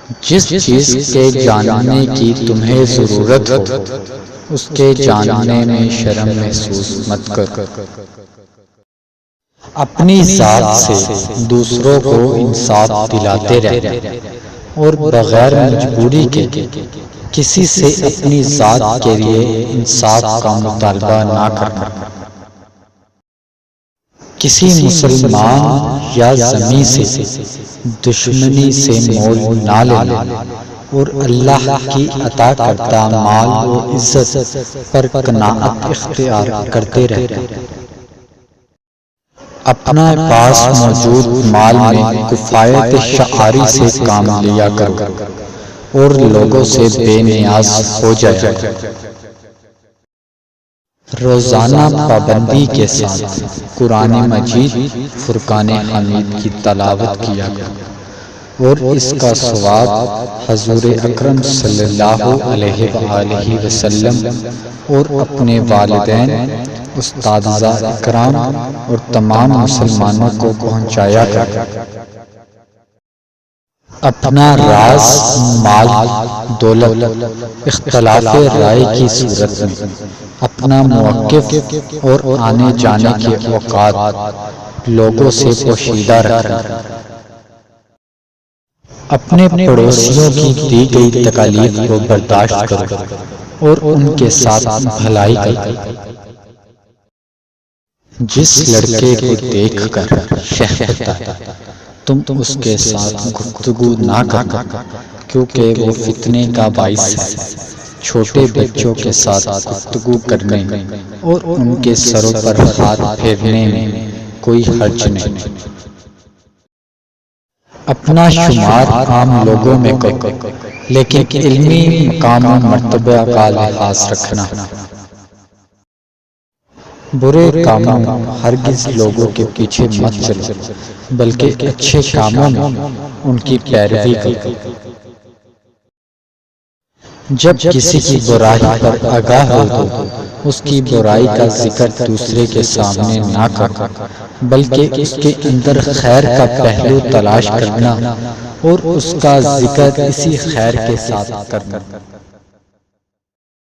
جس چیز کے جاننے کی تمہیں ضرورت ہو اس کے جاننے میں شرم محسوس مت کر۔ اپنی ذات سے دوسروں کو انصاف دلاتے رہنا اور بغیر مجبوری کے کسی سے اپنی ذات کے لیے انصاف کا مطالبہ نہ کرنا۔ کسی مسلمان یا ذمی سے دشمنی سے مول نہ لینا اور اللہ کی عطا کردہ مال و عزت پر قناعت اختیار کرتے رہنا۔ اپنا پاس موجود مال میں کفایت شعاری سے کام لیا کرو اور لوگوں سے بے نیاز ہو جایا کرو۔ روزانہ پابندی کے ساتھ قرآن مجید فرقان حمید کی تلاوت کیا کرو اور اس کا ثواب حضور اکرم صلی اللہ علیہ وآلہ وسلم اور اپنے والدین، اساتذہ اکرام اور تمام مسلمانوں کو پہنچایا کرو۔ اپنا راز، مال، دولت، اختلاف رائے کی صورت میں اپنا موقف اور آنے جانے کے اوقات لوگوں سے پوشیدہ رکھنا۔ اپنے پڑوسیوں کی دی گئی تکالیف کو برداشت کرو اور ان کے ساتھ بھلائی کرو۔ جس لڑکے کو دیکھ کر شہوت آئے تم اس کے ساتھ گفتگو نہ کرنا کیونکہ وہ فتنے کا باعث ہے۔ چھوٹے بچوں کے ساتھ گفتگو کرنے اور ان کے سروں پر ہاتھ پھیرنے میں کوئی حرج نہیں۔ اپنا شمار عام لوگوں میں کرو لیکن علمی مقام و مرتبہ کا لحاظ رکھنا۔ برے کاموں ہرگز لوگوں کے پیچھے مت چلو بلکہ اچھے کاموں میں ان کی پیروی کرو۔ جب کسی کی برائی پر آگاہ ہو تو اس کی برائی کا ذکر دوسرے کے سامنے نہ کرو بلکہ اس کے اندر خیر کا پہلو تلاش کرنا اور اس کا ذکر اسی خیر کے ساتھ کرنا۔